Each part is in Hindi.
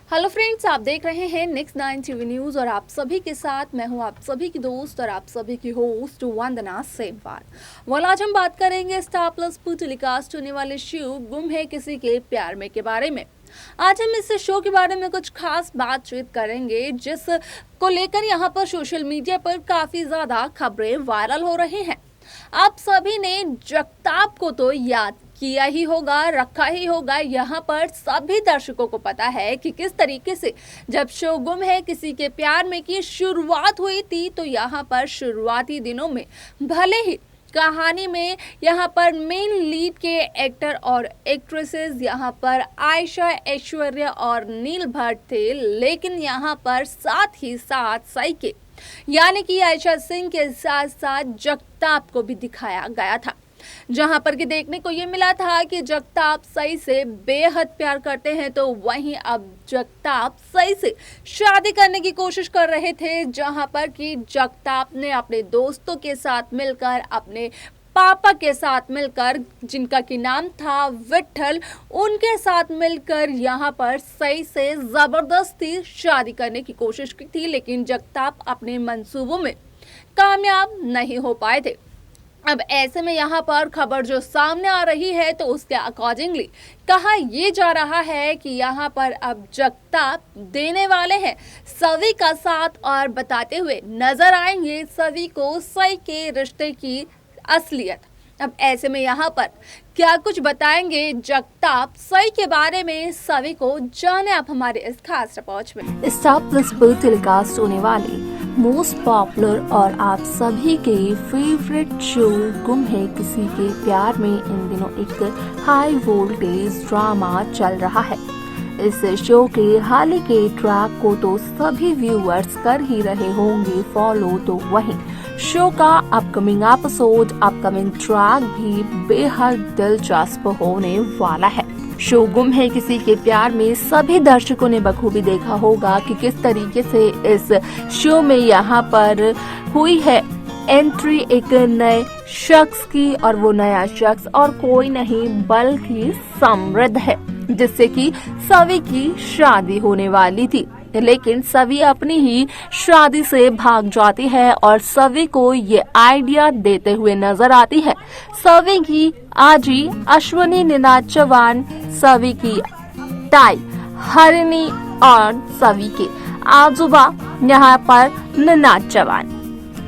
हेलो फ्रेंड्स, आप देख रहे हैं नेक्स्ट 9 टीवी न्यूज और आप सभी के साथ मैं हूं आप सभी की दोस्त और आप सभी की होस्ट वंदना सेमवार। वाल आज हम बात करेंगे स्टार प्लस पर टेलीकास्ट होने वाले शो गुम है किसी के प्यार में के बारे में। आज हम इस शो के बारे में कुछ खास बातचीत करेंगे जिस को लेकर यहाँ पर सोशल मीडिया पर काफी ज्यादा खबरें वायरल हो रही हैं। आप सभी ने जगताप को तो याद किया ही होगा, रखा ही होगा। यहाँ पर सभी दर्शकों को पता है कि किस तरीके से जब शो गुम है किसी के प्यार में की शुरुआत हुई थी, तो यहाँ पर शुरुआती दिनों में भले ही कहानी में यहाँ पर मेन लीड के एक्टर और एक्ट्रेसेस यहाँ पर आयशा, ऐश्वर्या और नील भट्ट थे, लेकिन यहाँ पर साथ ही साथ साइके यानी कि आयशा सिंह के साथ साथ जगताप को भी दिखाया गया था, जहां पर कि देखने को ये मिला था कि जगताप सई से बेहद प्यार करते हैं, तो वहीं अब जगताप सई से शादी करने की कोशिश कर रहे थे, जहां पर कि जगताप ने अपने दोस्तों के साथ मिलकर, अपने पापा के साथ मिलकर, जिनका की नाम था विठल, उनके साथ मिलकर यहाँ पर सई से जबरदस्ती शादी करने की कोशिश की थी, लेकिन जगताप अपने मंसूबों में कामयाब नहीं हो पाए थे। अब ऐसे में यहाँ पर खबर जो सामने आ रही है, तो उसके अकॉर्डिंगली कहा यह जा रहा है कि यहाँ पर अब जगताप देने वाले हैं सवी का साथ और बताते हुए नजर आएंगे सवी को सई के रिश्ते की असलियत। अब ऐसे में यहाँ पर क्या कुछ बताएंगे जगताप सई के बारे में, सभी को जाने आप हमारे इस खास रिपोर्ट में। स्टार प्लस पर टेलीकास्ट होने वाले मोस्ट पॉपुलर और आप सभी के फेवरेट शो गुम है किसी के प्यार में इन दिनों एक हाई वोल्टेज ड्रामा चल रहा है। इस शो के हाल ही के ट्रैक को तो सभी व्यूअर्स कर ही रहे होंगे फॉलो, तो वहीं शो का अपकमिंग एपिसोड, अपकमिंग ट्रैक भी बेहद दिलचस्प होने वाला है। शो गुम है किसी के प्यार में सभी दर्शकों ने बखूबी देखा होगा कि किस तरीके से इस शो में यहाँ पर हुई है एंट्री एक नए शख्स की, और वो नया शख्स और कोई नहीं बल्कि समृद्ध है, जिससे कि सवी की शादी होने वाली थी, लेकिन सवी अपनी ही शादी से भाग जाती है और सवी को ये आइडिया देते हुए नजर आती है सवी की आजी अश्विनी निनाद चौहान, सवी की ताई हरिणी और सवी के आजूबा यहाँ पर निनाद चौहान।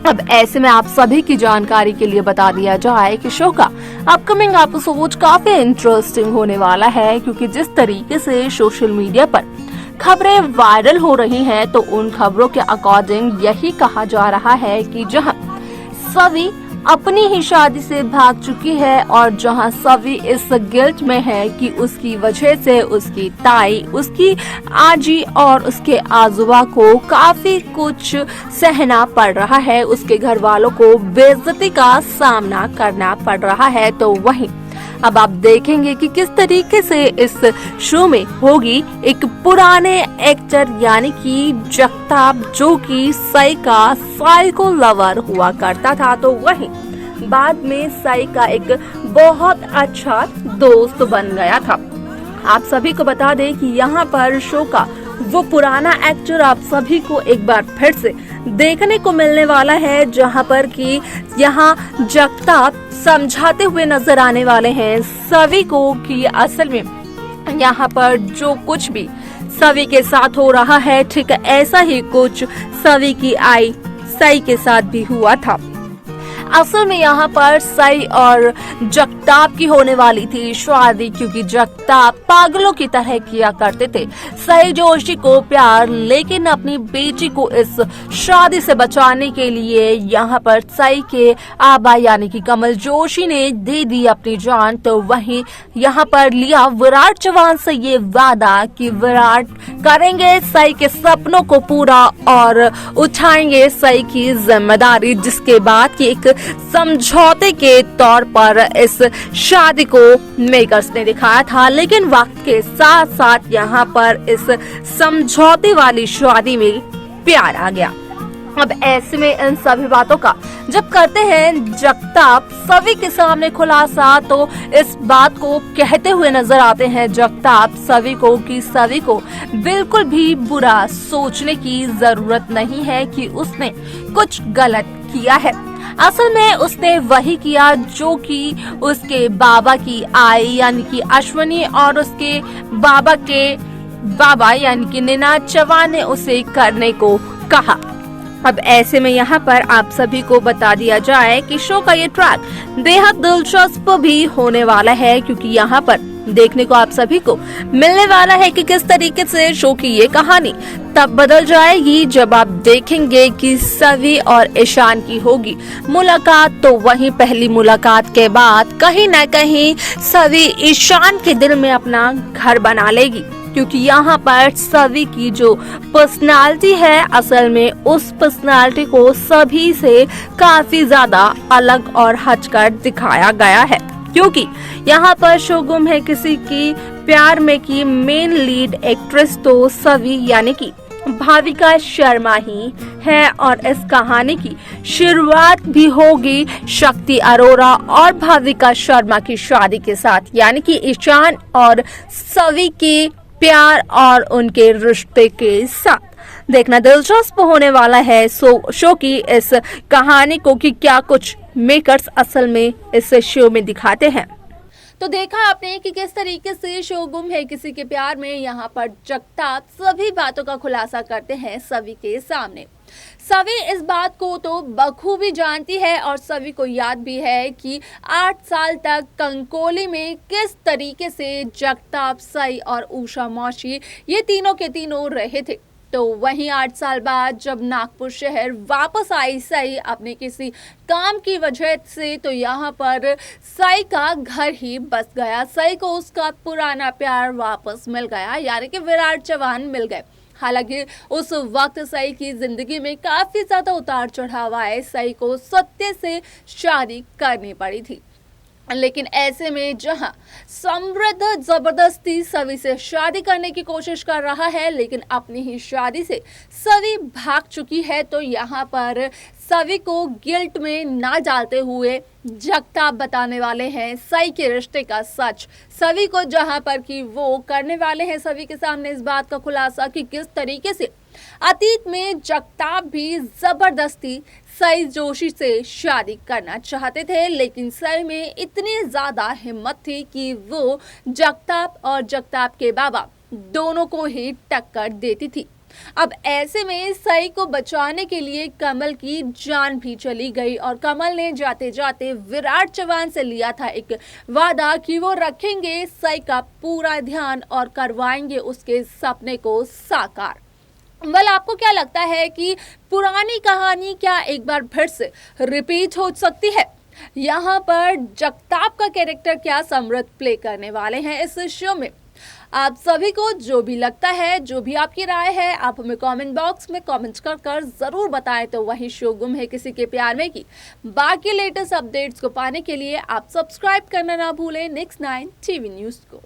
अब ऐसे में आप सभी की जानकारी के लिए बता दिया जाए कि शो का अपकमिंग एपिसोड काफी इंटरेस्टिंग होने वाला है, क्योंकि जिस तरीके से सोशल मीडिया पर खबरें वायरल हो रही हैं, तो उन खबरों के अकॉर्डिंग यही कहा जा रहा है कि जहां सवी अपनी ही शादी से भाग चुकी है और जहां सवी इस गिल्ट में है कि उसकी वजह से उसकी ताई, उसकी आजी और उसके आजुबा को काफी कुछ सहना पड़ रहा है, उसके घर वालों को बेइज्जती का सामना करना पड़ रहा है, तो वहीं अब आप देखेंगे कि किस तरीके से इस शो में होगी एक पुराने एक्टर यानी कि जगताप, जो कि सई का साइको लवर हुआ करता था, तो वहीं बाद में सई का एक बहुत अच्छा दोस्त बन गया था। आप सभी को बता दें कि यहाँ पर शो का वो पुराना एक्टर आप सभी को एक बार फिर से देखने को मिलने वाला है, जहां पर कि यहाँ जगताप समझाते हुए नजर आने वाले हैं सवी को कि असल में यहाँ पर जो कुछ भी सवी के साथ हो रहा है, ठीक ऐसा ही कुछ सवी की आई सई के साथ भी हुआ था। असल में यहाँ पर सई और जगताप की होने वाली थी शादी, क्योंकि जगताप पागलों की तरह किया करते थे सई जोशी को प्यार, लेकिन अपनी बेटी को इस शादी से बचाने के लिए यहाँ पर सई के आबा यानी कि कमल जोशी ने दे दी अपनी जान, तो वहीं यहाँ पर लिया विराट चौहान से ये वादा कि विराट करेंगे सई के सपनों को पूरा और उठाएंगे सई की जिम्मेदारी, जिसके बाद की एक समझौते के तौर पर इस शादी को मेकर्स ने दिखाया था, लेकिन वक्त के साथ साथ यहाँ पर इस समझौते वाली शादी में प्यार आ गया। अब ऐसे में इन सभी बातों का जब करते हैं जगताप सभी के सामने खुलासा, तो इस बात को कहते हुए नजर आते हैं जगताप सभी को कि सभी को बिल्कुल भी बुरा सोचने की जरूरत नहीं है कि उसने कुछ गलत किया है। असल में उसने वही किया जो कि उसके बाबा की आई यानी कि अश्वनी और उसके बाबा के बाबा यानी कि निनाद चौहान ने उसे करने को कहा। अब ऐसे में यहाँ पर आप सभी को बता दिया जाए कि शो का ये ट्रैक बेहद दिलचस्प भी होने वाला है, क्योंकि यहाँ पर देखने को आप सभी को मिलने वाला है कि किस तरीके से शो की ये कहानी तब बदल जाएगी जब आप देखेंगे कि सवी और ईशान की होगी मुलाकात। तो वहीं पहली मुलाकात के बाद कहीं न कहीं सवी ईशान के दिल में अपना घर बना लेगी, क्योंकि यहाँ पर सभी की जो पर्सनालिटी है असल में उस पर्सनालिटी को सभी से काफी ज्यादा अलग और हटकर दिखाया गया है, क्योंकि यहाँ पर शो गुम है किसी की प्यार में की मेन लीड एक्ट्रेस तो सभी यानी कि भाविका शर्मा ही है और इस कहानी की शुरुआत भी होगी शक्ति अरोरा और भाविका शर्मा की शादी के साथ, यानी कि ईशान और सवी के प्यार और उनके रिश्ते के साथ। देखना दिलचस्प होने वाला है शो की इस कहानी को कि क्या कुछ मेकर्स असल में इस शो में दिखाते हैं। तो देखा आपने कि किस तरीके से शो गुम है किसी के प्यार में यहाँ पर जगताप सभी बातों का खुलासा करते हैं सभी के सामने। सभी इस बात को तो बखूबी जानती है और सभी को याद भी है कि 8 साल तक कंकोली में किस तरीके से जगताप, सई और उषा मौसी ये तीनों के तीनों रहे थे। तो वहीं 8 साल बाद जब नागपुर शहर वापस आई सई अपने किसी काम की वजह से, तो यहाँ पर सई का घर ही बस गया। सई को उसका पुराना प्यार वापस मिल गया, यानी कि विराट चौहान मिल गए। हालांकि उस वक्त सई की जिंदगी में काफी ज्यादा उतार चढ़ाव आए, सई को सत्य से शादी करनी पड़ी थी। लेकिन ऐसे में जहां समृद्ध जबरदस्ती सवी से शादी करने की कोशिश कर रहा है, लेकिन अपनी ही शादी से सवी भाग चुकी है, तो यहाँ पर सवी को गिल्ट में ना डालते हुए जगताप बताने वाले हैं सई के रिश्ते का सच। सवी को जहां पर कि वो करने वाले हैं सवी के सामने इस बात का खुलासा कि किस तरीके से अतीत में जगताप भी जबरदस्ती सई जोशी से शादी करना चाहते थे, लेकिन सई में इतनी ज्यादा हिम्मत थी कि वो जगताप और जगताप के बाबा दोनों को ही टक्कर देती थी। अब ऐसे में सई को बचाने के लिए कमल की जान भी चली गई और कमल ने जाते जाते विराट चौहान से लिया था एक वादा कि वो रखेंगे सई का पूरा ध्यान और करवाएंगे उसके सपने को साकार। आपको क्या लगता है कि पुरानी कहानी क्या एक बार फिर से रिपीट हो सकती है? यहाँ पर जगताप का कैरेक्टर क्या समृद्ध प्ले करने वाले हैं इस शो में? आप सभी को जो भी लगता है, जो भी आपकी राय है, आप हमें कमेंट बॉक्स में कमेंट कर जरूर बताएं। तो वही शो गुम है किसी के प्यार में की बाकी लेटेस्ट अपडेट्स को पाने के लिए आप सब्सक्राइब करना ना भूलें नेक्स्ट 9 टीवी न्यूज को।